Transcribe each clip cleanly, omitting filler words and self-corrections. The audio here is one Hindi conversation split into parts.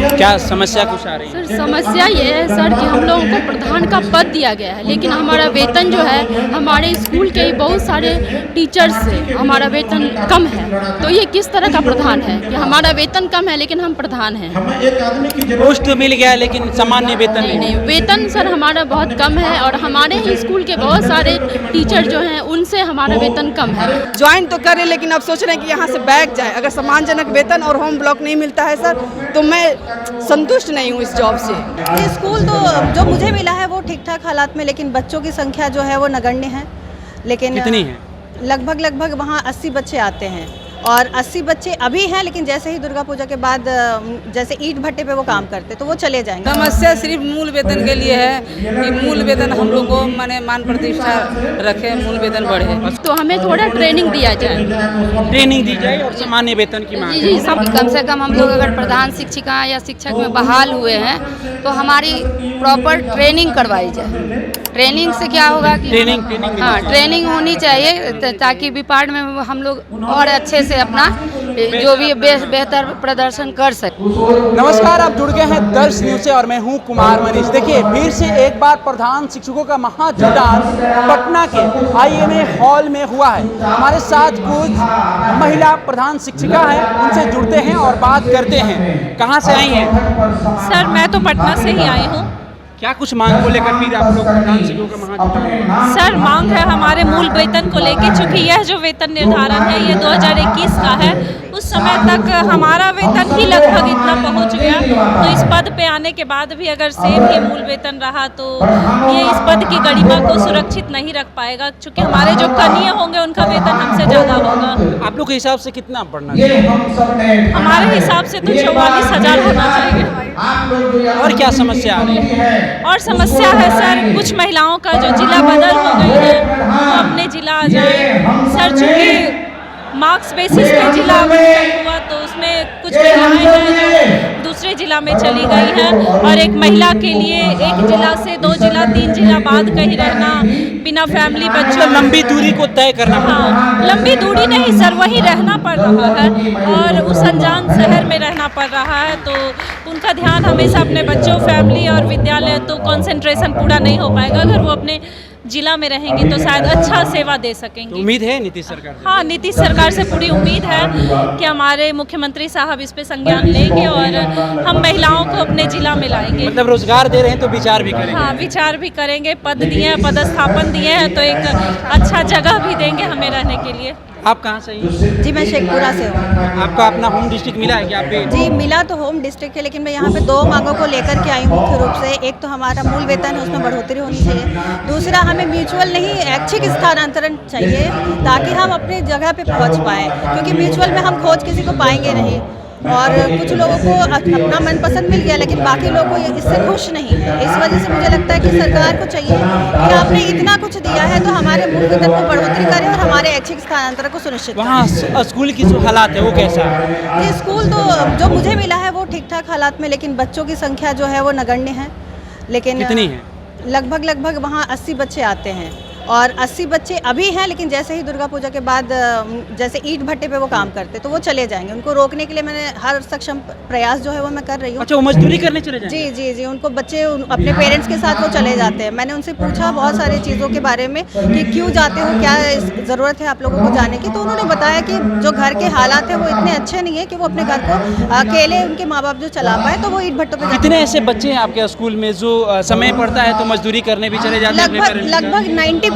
क्या समस्या कुछ आ रही है? सर समस्या ये है सर कि हम लोगों को प्रधान का पद दिया गया है, लेकिन हमारा वेतन जो है हमारे स्कूल के ही बहुत सारे टीचर्स से हमारा वेतन कम है। तो ये किस तरह का प्रधान है कि हमारा वेतन कम है लेकिन हम प्रधान हैं? पोस्ट तो मिल गया है लेकिन सामान्य वेतन नहीं, वेतन सर हमारा बहुत कम है और हमारे ही स्कूल के बहुत सारे टीचर जो हैं उनसे हमारा वेतन कम है। ज्वाइन तो करे लेकिन अब सोच रहे हैं कि यहाँ से बैग जाए। अगर सम्मानजनक वेतन और होम ब्लॉक नहीं मिलता है सर तो मैं संतुष्ट नहीं हूँ इस जॉब से। ये स्कूल तो जो मुझे मिला है वो ठीक ठाक हालात में, लेकिन बच्चों की संख्या जो है वो नगण्य है। लेकिन कितनी है? लगभग वहाँ 80 बच्चे आते हैं और 80 बच्चे अभी हैं, लेकिन जैसे ही दुर्गा पूजा के बाद जैसे ईंट भट्टे पे वो काम करते तो वो चले जाएंगे। समस्या सिर्फ मूल वेतन के लिए है कि मूल वेतन हम लोग को माने मान प्रतिष्ठा रखे, मूल वेतन बढ़े। तो हमें थोड़ा ट्रेनिंग दिया जाए, ट्रेनिंग दी जाए और सामान्य वेतन की मांग। जी सब कम से कम हम लोग अगर प्रधान शिक्षिका या शिक्षक में बहाल हुए हैं तो हमारी प्रॉपर ट्रेनिंग करवाई जाए। ट्रेनिंग से क्या होगा कि ट्रेनिंग होनी चाहिए ताकि विपार्ट में हम लोग और अच्छे से अपना जो भी बेहतर प्रदर्शन कर सके। नमस्कार, आप जुड़ गए हैं दर्श न्यूज से और मैं हूं कुमार मनीष। देखिए, फिर से एक बार प्रधान शिक्षकों का महाजुटान पटना के IMA हॉल में हुआ है। हमारे साथ कुछ महिला प्रधान शिक्षिका हैं, उनसे जुड़ते हैं और बात करते हैं। कहाँ से आई हैं? सर मैं तो पटना से ही आई हूँ। क्या कुछ मांग को लेकर फिर आप लोग प्रधान शिक्षकों का महाजुटान? सर मांग है हमारे मूल वेतन को लेकर, चूँकि यह जो वेतन निर्धारण है ये 2021 का है। उस समय तक हमारा वेतन ही लगभग इतना पहुंच गया, तो इस पद पे आने के बाद भी अगर सेम ही मूल वेतन रहा तो ये इस पद की गरिमा को सुरक्षित नहीं रख पाएगा, क्योंकि हमारे जो कनीय होंगे उनका वेतन हमसे ज़्यादा होगा। आप लोग के हिसाब से कितना बढ़ना चाहिए? हमारे हिसाब से तो 44,000 होना चाहिए। और क्या समस्या आ रही है? और समस्या है सर कुछ महिलाओं का जो जिला बदल हो गई है वो अपने जिला आ जाए। सर चूँकि मार्क्स बेसिस पे जिला हुआ तो उसमें कुछ महिलाएं हैं जो दूसरे जिला में चली गई हैं, और एक महिला के लिए एक जिला से 2 जिला 3 जिला बाद कहीं रहना बिना फैमिली बच्चों, लंबी दूरी को तय करना। हाँ, लंबी दूरी नहीं सर, वही रहना पड़ रहा है और उस अनजान शहर में रहना पड़ रहा है, तो उनका ध्यान हमेशा अपने बच्चों, फैमिली और विद्यालय, तो कंसंट्रेशन पूरा नहीं हो पाएगा। अगर वो अपने जिला में रहेंगे तो शायद अच्छा सेवा दे सकेंगे। तो उम्मीद है नीतीश सरकार से? हाँ, नीतीश सरकार से पूरी उम्मीद है कि हमारे मुख्यमंत्री साहब इस पे संज्ञान लेंगे और हम महिलाओं को अपने जिला में लाएंगे। मतलब रोजगार दे रहे हैं तो विचार भी करेंगे? हाँ, विचार भी करेंगे। पद दिए हैं, पदस्थापन दिए हैं, तो एक अच्छा जगह भी देंगे हमें रहने के लिए। आप कहाँ से हैं? जी मैं शेखपुरा से हूँ। आपका अपना होम डिस्ट्रिक्ट मिला है क्या? आप जी मिला तो होम डिस्ट्रिक्ट है, लेकिन मैं यहाँ पे 2 मांगों को लेकर के आई हूँ मुख्य रूप से। एक तो हमारा मूल वेतन है उसमें बढ़ोतरी होनी चाहिए, दूसरा हमें म्यूचुअल नहीं ऐच्छिक स्थानांतरण चाहिए ताकि हम अपनी जगह पे पहुँच पाएँ, क्योंकि म्यूचुअल में हम खोज किसी को पाएंगे नहीं और कुछ लोगों को अपना मनपसंद मिल गया लेकिन बाकी लोगों को इससे खुश नहीं है। इस वजह से मुझे लगता है कि सरकार को चाहिए कि आपने इतना कुछ दिया है तो हमारे मूल वेतन को बढ़ोतरी करें और हमारे ऐच्छिक स्थानांतरण को सुनिश्चित करें। वहाँ स्कूल की जो हालात है वो कैसा है? ये स्कूल तो जो मुझे मिला है वो ठीक ठाक हालात में, लेकिन बच्चों की संख्या जो है वो नगण्य है। लेकिन कितनी है? लगभग वहाँ 80 बच्चे आते हैं और 80 बच्चे अभी हैं, लेकिन जैसे ही दुर्गा पूजा के बाद जैसे ईंट भट्टे पे वो काम करते तो वो चले जाएंगे। उनको रोकने के लिए मैंने हर सक्षम प्रयास जो है वो मैं कर रही हूँ। अच्छा, वो मजदूरी करने चले जाएंगे? जी उनको बच्चे अपने पेरेंट्स के साथ वो चले जाते हैं। मैंने उनसे पूछा बहुत सारी चीज़ों के बारे में कि क्यों जाते हो, क्या ज़रूरत है आप लोगों को जाने की, तो उन्होंने बताया कि जो घर के हालात है वो इतने अच्छे नहीं है कि वो अपने घर को अकेले उनके माँ बाप जो चला पाए, तो वो ईंट भट्टों पर। कितने ऐसे बच्चे हैं आपके स्कूल में जो समय पड़ता है तो मजदूरी करने भी चले जाते हैं? लगभग 90%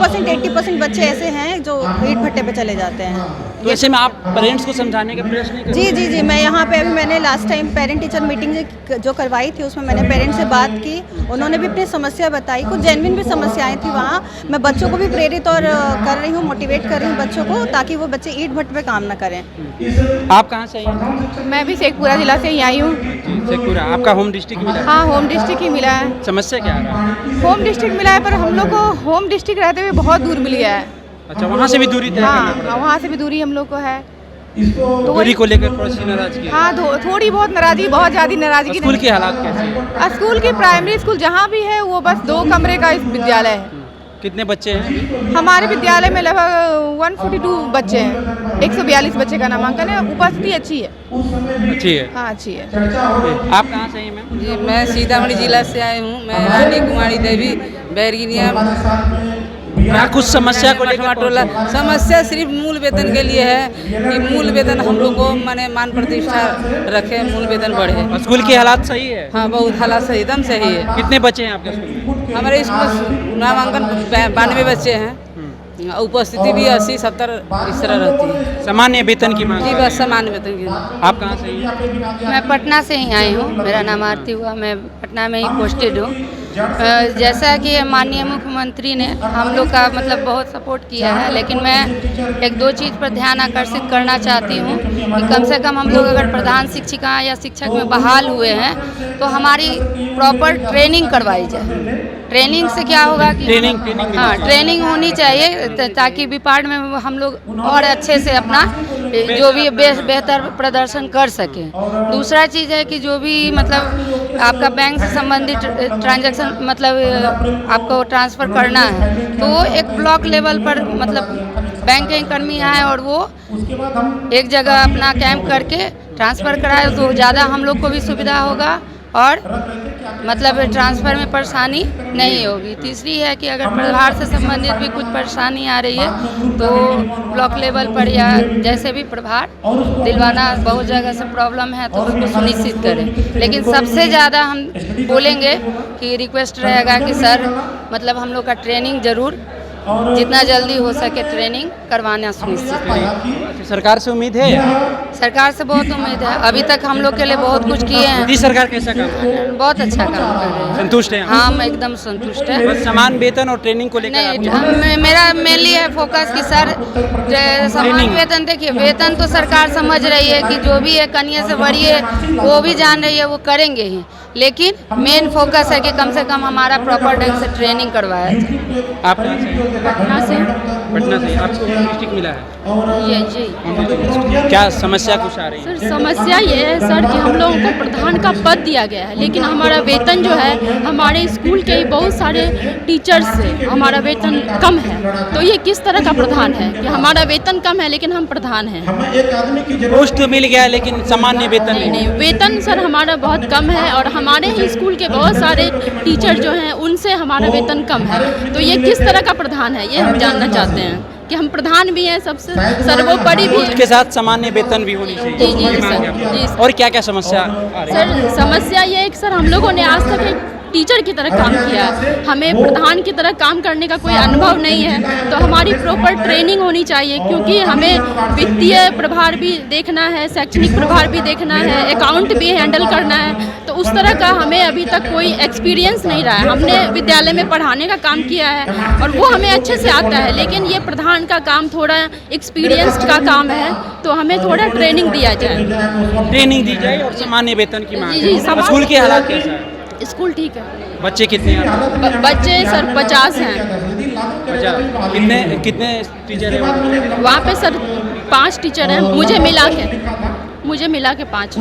बच्चे ऐसे हैं जो ईंट भट्टे पे चले जाते हैं। तो ऐसे में आप पेरेंट्स को समझाने का प्रयास नहीं करते? जी मैं यहाँ पे अभी मैंने last time parent teacher meeting जो करवाई थी उसमें मैंने पेरेंट्स से बात की, उन्होंने भी अपनी समस्या बताई। कुछ जेन्युइन भी समस्याएं थी वहाँ। मैं बच्चों को भी प्रेरित और कर रही हूँ, मोटिवेट कर रही हूँ बच्चों को, ताकि वो बच्चे ईंट भट्टे पे काम ना करें। आप कहाँ से आई हैं? मैं भी शेखपुरा जिला से ही आई हूँ। शेखपुरा आपका होम डिस्ट्रिक्ट मिला है? हाँ, होम डिस्ट्रिक्ट ही मिला है। समस्या क्या आ रहा है? होम डिस्ट्रिक्ट मिला है पर हम लोग को होम डिस्ट्रिक्ट रहते हुए बहुत दूर मिल गया है। अच्छा, वहाँ से भी दूरी तय करना पड़ता है? हाँ, वहाँ से भी दूरी हम लोग को है। दूरी को लेकर थोड़ी सी नाराजगी? हाँ, थोड़ी बहुत नाराजगी, बहुत ज़्यादा नाराजगी। स्कूल के हालात कैसे हैं? स्कूल की प्राइमरी स्कूल जहाँ भी है वो बस 2 कमरे का इस विद्यालय है। कितने बच्चे हैं? हमारे विद्यालय में लगभग 142 बच्चे हैं, 142 बच्चे का नामांकन है। उपस्थिति अच्छी है। अच्छी है। हाँ अच्छी है। आप कहाँ से हैं मैम? जी मैं सीतामढ़ी जिला से आई हूँ। मैं रानी कुमारी देवी बैरगिनिया। क्या कुछ समस्या को लेकर टोला समस्या सिर्फ मूल वेतन के लिए है कि मूल वेतन हम लोग को माने मान प्रतिष्ठा रखे, मूल वेतन बढ़े। स्कूल की हालात सही है? हाँ बहुत हालात सही, एकदम सही है। कितने बच्चे हैं आपके स्कूल में? हमारे स्कूल नामांकन 92 बच्चे हैं। उपस्थिति भी 80-70 इस तरह रहती है। सामान्य वेतन की मांग? जी बस सामान्य वेतन की। आप कहाँ से हैं? मैं पटना से ही आई हूँ। मेरा नाम आरती हुआ। मैं पटना में ही पोस्टेड हूँ। जैसा कि माननीय मुख्यमंत्री ने हम लोग का मतलब बहुत सपोर्ट किया है, लेकिन मैं एक दो चीज़ पर ध्यान आकर्षित करना चाहती हूँ कि कम से कम हम लोग अगर प्रधान शिक्षिका या शिक्षक में बहाल हुए हैं तो हमारी प्रॉपर ट्रेनिंग करवाई जाए। ट्रेनिंग से क्या होगा कि ट्रेनिंग होनी चाहिए ताकि विपार्ट में हम लोग और अच्छे से अपना जो भी बेहतर प्रदर्शन कर सकें। दूसरा चीज़ है कि जो भी मतलब आपका बैंक से संबंधित ट्रांजैक्शन मतलब आपको ट्रांसफ़र करना है तो वो एक ब्लॉक लेवल पर मतलब बैंक के कर्मी आए और वो एक जगह अपना कैंप करके ट्रांसफ़र कराए तो ज़्यादा हम लोग को भी सुविधा होगा और मतलब ट्रांसफ़र में परेशानी नहीं होगी। तीसरी है कि अगर प्रभार से संबंधित भी कुछ परेशानी आ रही है तो ब्लॉक लेवल पर या जैसे भी प्रभार दिलवाना, बहुत जगह से प्रॉब्लम है तो उसको सुनिश्चित करें। लेकिन सबसे ज़्यादा हम बोलेंगे कि रिक्वेस्ट रहेगा कि सर मतलब हम लोग का ट्रेनिंग ज़रूर जितना जल्दी हो सके ट्रेनिंग करवाना सुनिश्चित करें। सरकार से उम्मीद है? सरकार से बहुत उम्मीद है। अभी तक हम लोग के लिए बहुत कुछ किए हैं। मोदी सरकार कैसा काम कर रही है? बहुत अच्छा काम कर रहे हैं। संतुष्ट हैं? हाँ मैं एकदम संतुष्ट है। बस समान वेतन और ट्रेनिंग को लेकर नहीं, मेरा मेनली है फोकस कि सर समान वेतन। देखिए वेतन तो सरकार समझ रही है कि जो भी है कन्या से बड़ी है वो भी जान रही है, वो करेंगे ही, लेकिन मेन फोकस है कि कम से कम हमारा प्रॉपर ढंग से ट्रेनिंग करवाया जाए। आप कहाँ से? पटना से। पटना से। आपको डिस्ट्रिक्ट मिला है? ये जी क्या समस्या कुछ आ रही है? सर समस्या ये है सर कि हम लोगों को प्रधान का पद दिया गया है, लेकिन हमारा वेतन जो है हमारे स्कूल के ही बहुत सारे टीचर्स से हमारा वेतन कम है। तो ये किस तरह का प्रधान है कि हमारा वेतन कम है लेकिन हम प्रधान हैं? पोस्ट तो मिल गया है लेकिन सामान्य वेतन नहीं, वेतन सर हमारा बहुत कम है और हमारे ही स्कूल के बहुत सारे टीचर जो हैं उनसे हमारा वेतन कम है। तो ये किस तरह का प्रधान है, ये हम जानना चाहते हैं कि हम प्रधान भी हैं, सबसे सर्वोपरि भी उसके साथ सामान्य वेतन भी होनी चाहिए। जी सर, जी सर। और क्या क्या समस्या आ रही है? सर समस्या ये है कि सर हम लोगों ने आज तक एक टीचर की तरह काम किया है, हमें प्रधान की तरह काम करने का कोई अनुभव नहीं है। तो हमारी प्रॉपर ट्रेनिंग होनी चाहिए क्योंकि हमें वित्तीय प्रभार भी देखना है, शैक्षणिक प्रभार भी देखना है, अकाउंट भी हैंडल करना है। तो उस तरह का हमें अभी तक कोई एक्सपीरियंस नहीं रहा है। हमने विद्यालय में पढ़ाने का काम किया है और वो हमें अच्छे से आता है, लेकिन ये प्रधान का काम थोड़ा एक्सपीरियंस्ड का काम है, तो हमें थोड़ा ट्रेनिंग दिया जाए। ट्रेनिंग दी जाए और सामान्य वेतन की मांग। जी, स्कूल के हालात कैसा है? स्कूल ठीक है। बच्चे कितने हैं? बच्चे सर 50 हैं। कितने टीचर हैं वहाँ पे सर 5 टीचर हैं, मुझे मिला के 5।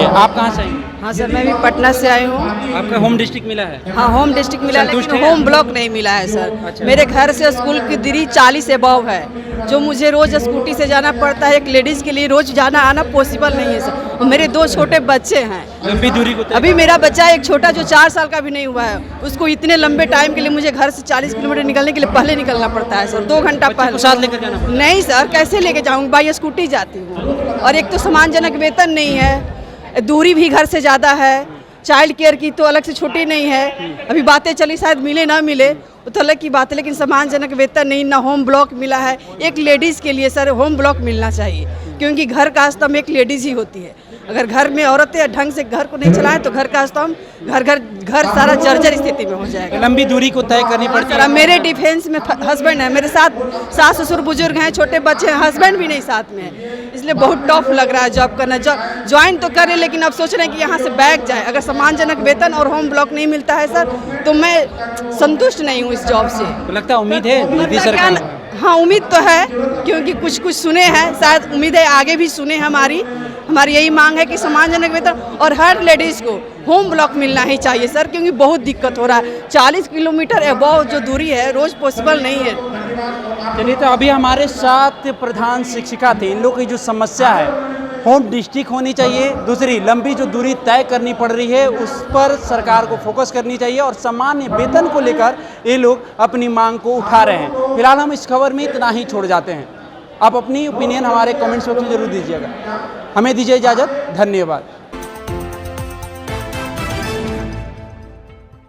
आप कहाँ से आई? हाँ सर मैं भी पटना से आई हूँ। आपका होम डिस्ट्रिक्ट मिला है? हाँ होम डिस्ट्रिक्ट मिला संतुष्ट लेकिन हैं? होम ब्लॉक नहीं मिला है सर। अच्छा। मेरे घर से स्कूल की दूरी 40 अबव है, जो मुझे रोज स्कूटी से जाना पड़ता है। एक लेडीज़ के लिए रोज जाना आना पॉसिबल नहीं है सर। और मेरे 2 छोटे बच्चे हैं। लंबी दूरी को अभी मेरा बच्चा एक छोटा जो 4 साल का भी नहीं हुआ है, उसको इतने लंबे टाइम के लिए मुझे घर से 40 किलोमीटर निकलने के लिए पहले निकलना पड़ता है सर, 2 घंटा बच्चे को पहले। साथ लेकर जाना पड़ता है? नहीं सर कैसे लेके जाऊँगी, बाई स्कूटी जाती हूँ। और एक तो सम्मानजनक वेतन नहीं है, दूरी भी घर से ज़्यादा है, चाइल्ड केयर की तो अलग से छुट्टी नहीं है। अभी बातें चली शायद मिले ना मिले वो तो अलग की बात है, लेकिन सम्मानजनक वेतन नहीं, ना होम ब्लॉक मिला है। एक लेडीज़ के लिए सर होम ब्लॉक मिलना चाहिए क्योंकि घर का स्तंभ एक लेडीज़ ही होती है। अगर घर में औरतें ढंग से घर को नहीं चलाएं तो घर का स्तंभ घर सारा जर्जर स्थिति में हो जाएगा। लंबी दूरी को तय करनी पड़ती है। मेरे डिफेंस में हस्बैंड है, मेरे साथ सास ससुर बुजुर्ग हैं, छोटे बच्चे हैं, हस्बैंड भी नहीं साथ में है, इसलिए बहुत टफ लग रहा है जॉब करना। ज्वाइन तो करे लेकिन अब सोच रहे हैं कि यहाँ से बैग जाए। अगर सम्मानजनक वेतन और होम ब्लॉक नहीं मिलता है सर तो मैं संतुष्ट नहीं हूँ इस जॉब से। तो लगता है उम्मीद है मोदी सरकार? हाँ, उम्मीद तो है, क्योंकि कुछ कुछ सुने हैं, शायद उम्मीद है आगे भी सुने हमारी यही मांग है कि सम्मानजनक वेतन और हर लेडीज़ को होम ब्लॉक मिलना ही चाहिए सर, क्योंकि बहुत दिक्कत हो रहा है। 40 किलोमीटर अबव जो दूरी है रोज़ पॉसिबल नहीं है। चलिए, तो अभी हमारे साथ प्रधान शिक्षिका थे। इन लोगों की जो समस्या है होम डिस्ट्रिक्ट होनी चाहिए, दूसरी लंबी जो दूरी तय करनी पड़ रही है उस पर सरकार को फोकस करनी चाहिए, और सामान्य वेतन को लेकर ये लोग अपनी मांग को उठा रहे हैं। फिलहाल हम इस खबर में इतना ही छोड़ जाते हैं। आप अपनी ओपिनियन हमारे कमेंट्स बॉक्स में जरूर दीजिएगा। हमें दीजिए इजाज़त, धन्यवाद।